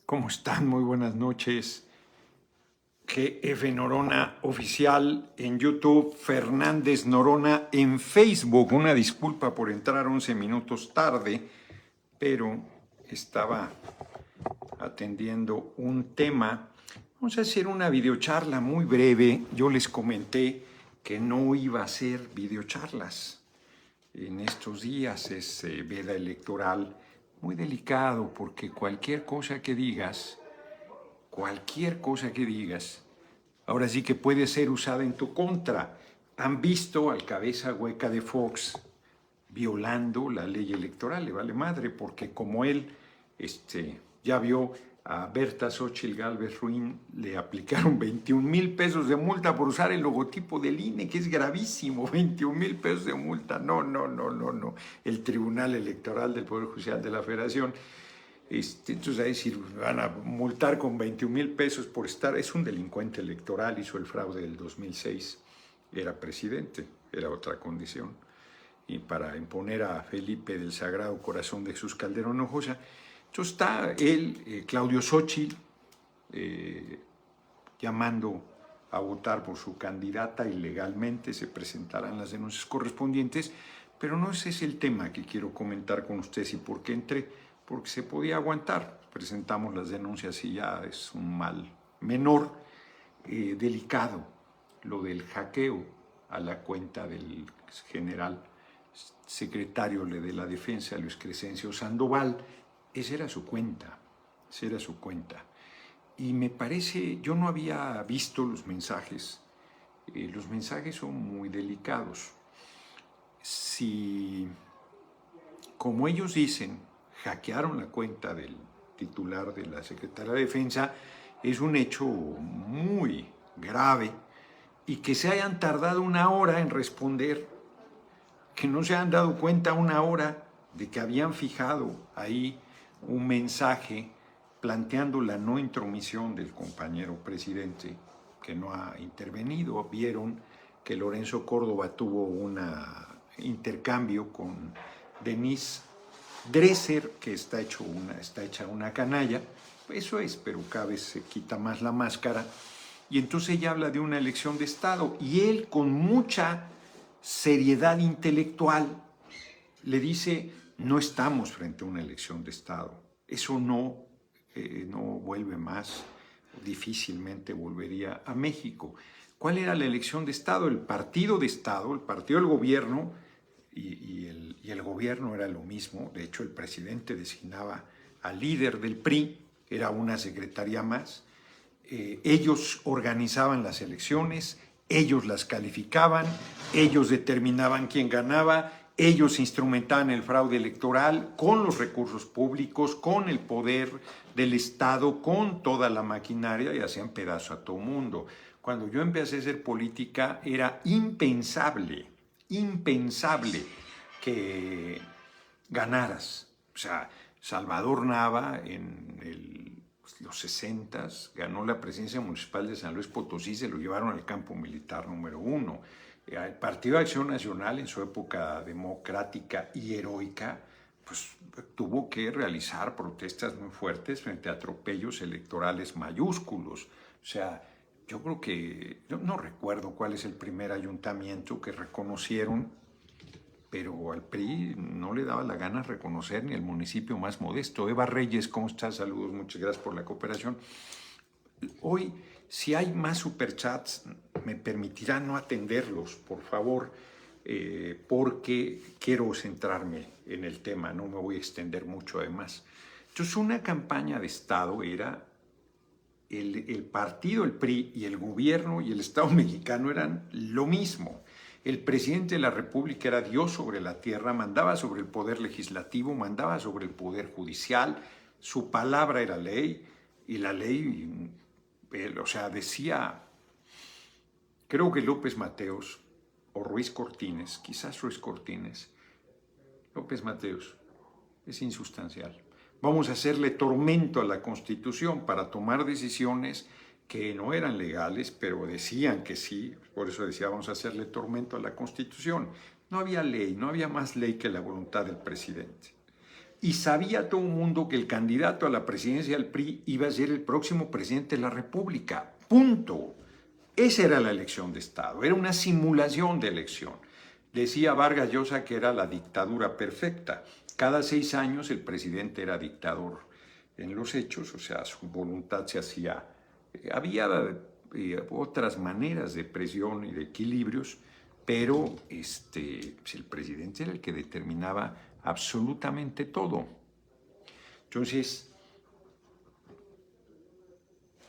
¿Cómo están? Muy buenas noches. GF Norona Oficial en YouTube, Fernández Norona en Facebook. Una disculpa por entrar 11 minutos tarde, pero estaba atendiendo un tema. Vamos a hacer una videocharla muy breve. Yo les comenté que no iba a hacer videocharlas. En estos días es veda electoral muy delicado porque cualquier cosa que digas, ahora sí que puede ser usada en tu contra. Han visto al cabeza hueca de Fox violando la ley electoral, le vale madre, porque como él ya vio a Berta Xóchitl Gálvez Ruín, le aplicaron 21,000 pesos de multa por usar el logotipo del INE, que es gravísimo, 21,000 pesos de multa. No. El Tribunal Electoral del Poder Judicial de la Federación. Entonces, a decir, van a multar con 21,000 pesos por estar. Es un delincuente electoral, hizo el fraude del 2006, era presidente, era otra condición. Y para imponer a Felipe del Sagrado Corazón de Jesús Calderón Hinojosa. Entonces está él, Claudio Xóchitl, llamando a votar por su candidata ilegalmente, se presentarán las denuncias correspondientes, pero no ese es el tema que quiero comentar con ustedes y por qué entré, porque se podía aguantar. Presentamos las denuncias y ya es un mal menor, delicado, lo del hackeo a la cuenta del general secretario de la Defensa, Luis Crescencio Sandoval. Esa era su cuenta. Y me parece, yo no había visto los mensajes. Los mensajes son muy delicados. Si, como ellos dicen, hackearon la cuenta del titular de la Secretaría de Defensa, es un hecho muy grave, y que se hayan tardado 1 hora en responder, que no se han dado cuenta 1 hora de que habían fijado ahí un mensaje planteando la no intromisión del compañero presidente, que no ha intervenido. Vieron que Lorenzo Córdoba tuvo un intercambio con Denise Dresser, que está hecha una canalla. Eso es, pero cada vez se quita más la máscara. Y entonces ella habla de una elección de Estado, y él, con mucha seriedad intelectual, le dice: no estamos frente a una elección de Estado. Eso no vuelve más, difícilmente volvería a México. ¿Cuál era la elección de Estado? El partido de Estado, el partido del gobierno, y el gobierno era lo mismo. De hecho, el presidente designaba al líder del PRI, era una secretaría más. Ellos organizaban las elecciones, ellos las calificaban, ellos determinaban quién ganaba, ellos instrumentaban el fraude electoral con los recursos públicos, con el poder del Estado, con toda la maquinaria, y hacían pedazo a todo mundo. Cuando yo empecé a hacer política era impensable que ganaras. O sea, Salvador Nava en los 60s ganó la presidencia municipal de San Luis Potosí, se lo llevaron al campo militar número 1. El Partido de Acción Nacional, en su época democrática y heroica, pues tuvo que realizar protestas muy fuertes frente a atropellos electorales mayúsculos. O sea, yo creo que, yo no recuerdo cuál es el primer ayuntamiento que reconocieron, pero al PRI no le daba la gana reconocer ni el municipio más modesto. Eva Reyes, ¿cómo estás? Saludos, muchas gracias por la cooperación. Hoy, si hay más superchats, me permitirá no atenderlos, por favor, porque quiero centrarme en el tema, no me voy a extender mucho además. Entonces, una campaña de Estado era el partido, el PRI, y el gobierno y el Estado mexicano eran lo mismo. El presidente de la República era Dios sobre la tierra, mandaba sobre el poder legislativo, mandaba sobre el poder judicial, su palabra era ley, y la ley, o sea, decía, creo que López Mateos o Ruiz Cortines, quizás Ruiz Cortines, López Mateos, es insustancial. Vamos a hacerle tormento a la Constitución para tomar decisiones que no eran legales, pero decían que sí. Por eso decía, vamos a hacerle tormento a la Constitución. No había ley, no había más ley que la voluntad del presidente. Y sabía todo el mundo que el candidato a la presidencia del PRI iba a ser el próximo presidente de la República. Punto. Esa era la elección de Estado, era una simulación de elección. Decía Vargas Llosa que era la dictadura perfecta. Cada 6 años el presidente era dictador en los hechos, o sea, su voluntad se hacía. Había otras maneras de presión y de equilibrios, pero el presidente era el que determinaba absolutamente todo. Entonces,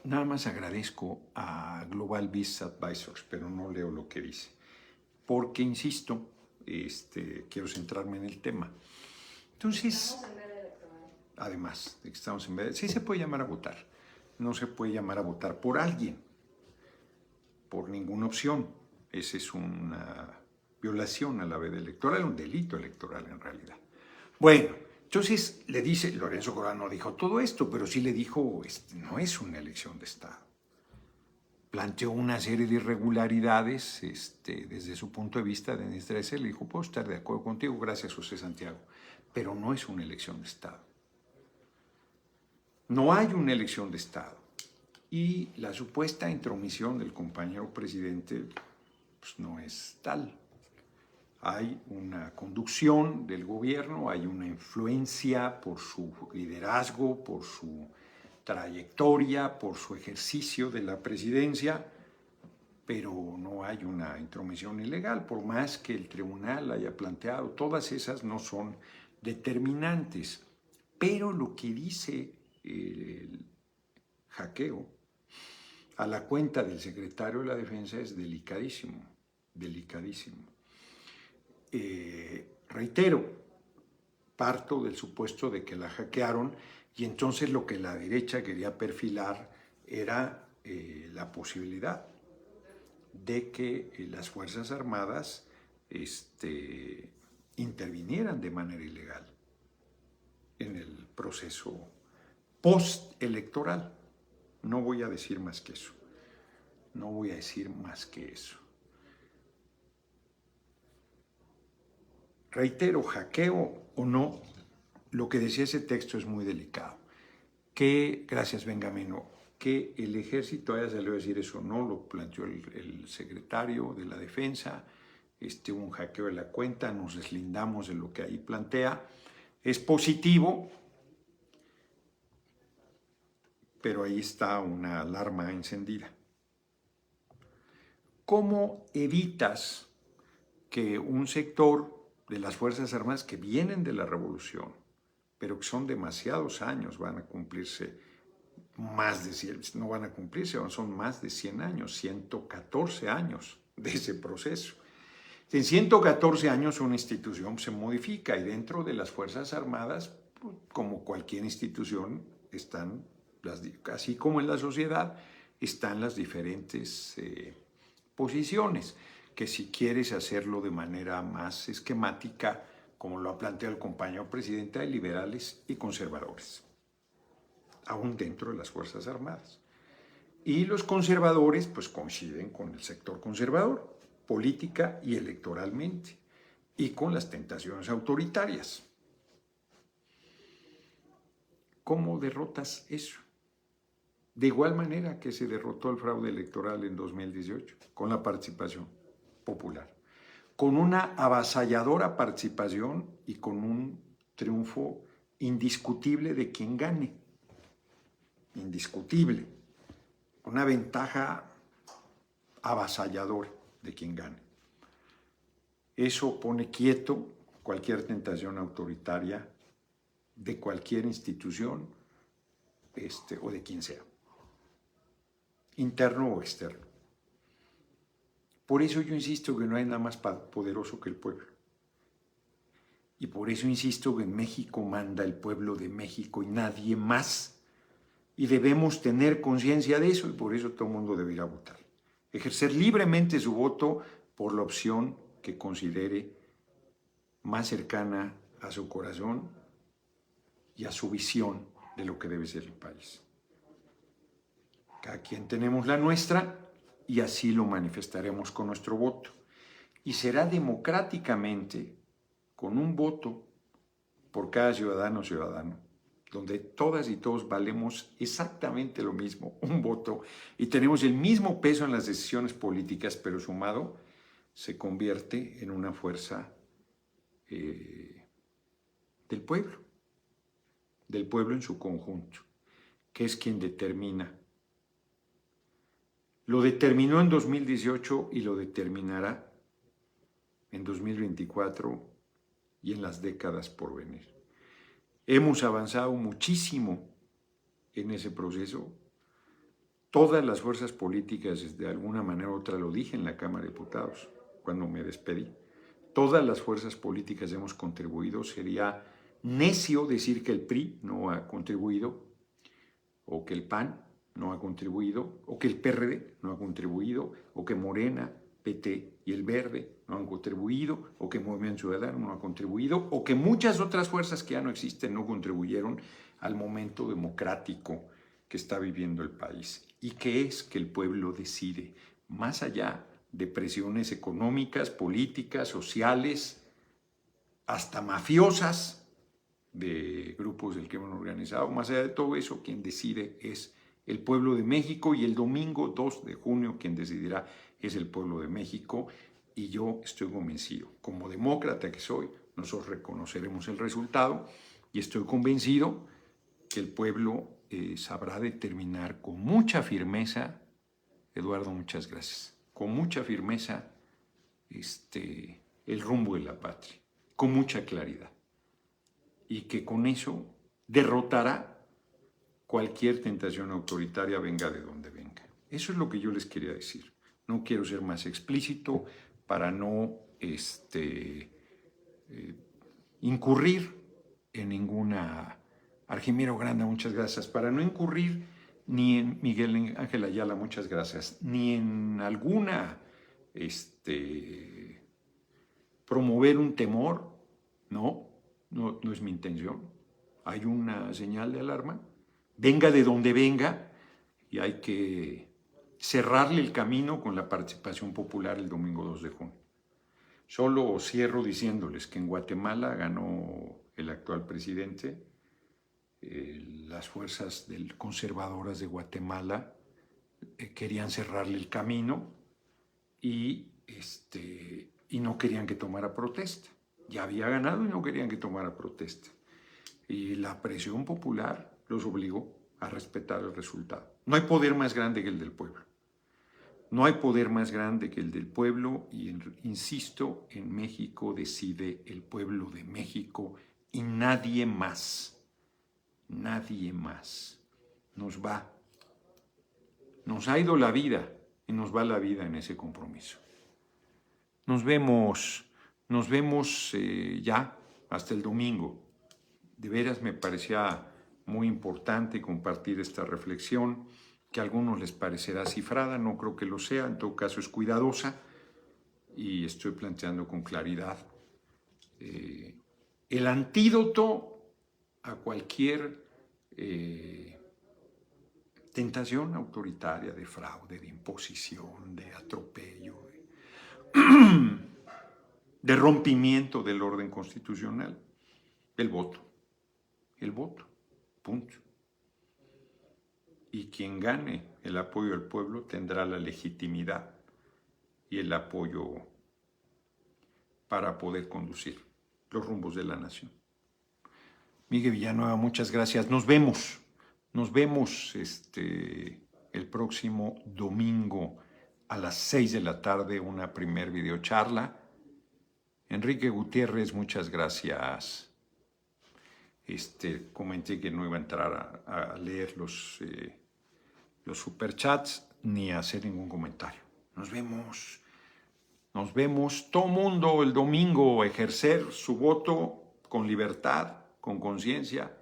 nada más agradezco a Global Business Advisors, pero no leo lo que dice, porque, insisto, quiero centrarme en el tema. Entonces, además de que estamos en veda, sí se puede llamar a votar, no se puede llamar a votar por alguien, por ninguna opción. Esa es una violación a la veda electoral, un delito electoral en realidad. Bueno, entonces le dice, Lorenzo Córdoba no dijo todo esto, pero sí le dijo, no es una elección de Estado. Planteó una serie de irregularidades desde su punto de vista de administración. Le dijo, puedo estar de acuerdo contigo, gracias José Santiago, pero no es una elección de Estado. No hay una elección de Estado. Y la supuesta intromisión del compañero presidente pues, no es tal. Hay una conducción del gobierno, hay una influencia por su liderazgo, por su trayectoria, por su ejercicio de la presidencia, pero no hay una intromisión ilegal, por más que el tribunal haya planteado, todas esas no son determinantes. Pero lo que dice el hackeo a la cuenta del secretario de la Defensa es delicadísimo, delicadísimo. Reitero, parto del supuesto de que la hackearon y entonces lo que la derecha quería perfilar era la posibilidad de que las Fuerzas Armadas intervinieran de manera ilegal en el proceso postelectoral. No voy a decir más que eso. No voy a decir más que eso. Reitero, hackeo o no, lo que decía ese texto es muy delicado. Gracias Benjamino, que el ejército haya salido a decir eso no, lo planteó el secretario de la Defensa, un hackeo de la cuenta, nos deslindamos de lo que ahí plantea. Es positivo, pero ahí está una alarma encendida. ¿Cómo evitas que un sector de las Fuerzas Armadas que vienen de la Revolución, pero que son demasiados años, van a cumplirse más de 100, no van a cumplirse, son más de 100 años, 114 años de ese proceso. En 114 años una institución se modifica y dentro de las Fuerzas Armadas, como cualquier institución, están, así como en la sociedad, están las diferentes posiciones, que si quieres hacerlo de manera más esquemática, como lo ha planteado el compañero presidente, hay liberales y conservadores, aún dentro de las Fuerzas Armadas. Y los conservadores pues coinciden con el sector conservador, política y electoralmente, y con las tentaciones autoritarias. ¿Cómo derrotas eso? De igual manera que se derrotó el fraude electoral en 2018, con la participación popular, con una avasalladora participación y con un triunfo indiscutible de quien gane. Indiscutible. Una ventaja avasalladora de quien gane. Eso pone quieto cualquier tentación autoritaria de cualquier institución o de quien sea, interno o externo. Por eso yo insisto que no hay nada más poderoso que el pueblo. Y por eso insisto que en México manda el pueblo de México y nadie más. Y debemos tener conciencia de eso y por eso todo el mundo debe ir a votar. Ejercer libremente su voto por la opción que considere más cercana a su corazón y a su visión de lo que debe ser el país. Cada quien tenemos la nuestra y así lo manifestaremos con nuestro voto. Y será democráticamente, con un voto por cada ciudadano o ciudadano, donde todas y todos valemos exactamente lo mismo, un voto, y tenemos el mismo peso en las decisiones políticas, pero sumado se convierte en una fuerza del pueblo en su conjunto, que es quien determina. Lo determinó en 2018 y lo determinará en 2024 y en las décadas por venir. Hemos avanzado muchísimo en ese proceso. Todas las fuerzas políticas, de alguna manera u otra, lo dije en la Cámara de Diputados cuando me despedí, todas las fuerzas políticas hemos contribuido. Sería necio decir que el PRI no ha contribuido, o que el PAN no ha contribuido, o que el PRD no ha contribuido, o que Morena, PT y el Verde no han contribuido, o que Movimiento Ciudadano no ha contribuido, o que muchas otras fuerzas que ya no existen no contribuyeron al momento democrático que está viviendo el país. Y que es que el pueblo decide, más allá de presiones económicas, políticas, sociales, hasta mafiosas, de grupos del crimen organizado. Más allá de todo eso, quien decide es el pueblo de México, y el domingo 2 de junio quien decidirá es el pueblo de México. Y yo estoy convencido, como demócrata que soy, nosotros reconoceremos el resultado, y estoy convencido que el pueblo sabrá determinar con mucha firmeza, Eduardo, muchas gracias, con mucha firmeza el rumbo de la patria, con mucha claridad, y que con eso derrotará cualquier tentación autoritaria, venga de donde venga. Eso es lo que yo les quería decir. No quiero ser más explícito para no incurrir en ninguna... Argimiro Granda, muchas gracias. Para no incurrir ni en Miguel Ángel Ayala, muchas gracias, ni en alguna promover un temor. No es mi intención. Hay una señal de alarma, venga de donde venga, y hay que cerrarle el camino con la participación popular el domingo 2 de junio. Solo cierro diciéndoles que en Guatemala ganó el actual presidente. Las fuerzas conservadoras de Guatemala querían cerrarle el camino y no querían que tomara protesta. Ya había ganado y no querían que tomara protesta. Y la presión popular los obligó a respetar el resultado. No hay poder más grande que el del pueblo. No hay poder más grande que el del pueblo, y insisto, en México decide el pueblo de México y nadie más. Nadie más. Nos ha ido la vida y nos va la vida en ese compromiso. Nos vemos ya hasta el domingo. De veras me parecía muy importante compartir esta reflexión, que a algunos les parecerá cifrada, no creo que lo sea, en todo caso es cuidadosa, y estoy planteando con claridad el antídoto a cualquier tentación autoritaria, de fraude, de imposición, de atropello, de rompimiento del orden constitucional. El voto, punto. Y quien gane el apoyo del pueblo tendrá la legitimidad y el apoyo para poder conducir los rumbos de la nación. Miguel Villanueva, muchas gracias. Nos vemos el próximo domingo a las 6 de la tarde, una primer videocharla. Enrique Gutiérrez, muchas gracias. Comenté que no iba a entrar a leer los superchats ni a hacer ningún comentario. Nos vemos todo mundo el domingo, ejercer su voto con libertad, con conciencia,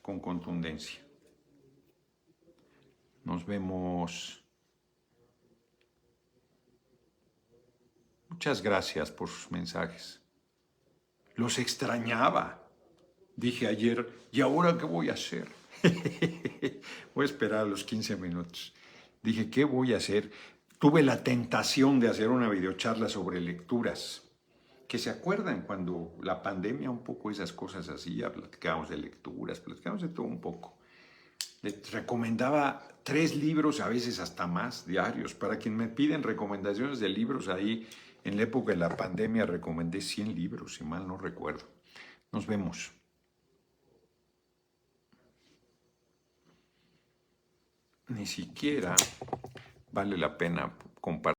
con contundencia. Nos vemos. Muchas gracias por sus mensajes. Los extrañaba. Dije ayer, ¿y ahora qué voy a hacer? Voy a esperar los 15 minutos. Dije, ¿qué voy a hacer? Tuve la tentación de hacer una videocharla sobre lecturas. que se acuerdan cuando la pandemia, un poco esas cosas así, ya platicábamos de lecturas, platicábamos de todo un poco. Les recomendaba 3 libros, a veces hasta más, diarios. Para quien me piden recomendaciones de libros, ahí en la época de la pandemia recomendé 100 libros, si mal no recuerdo. Nos vemos. Ni siquiera vale la pena compartir.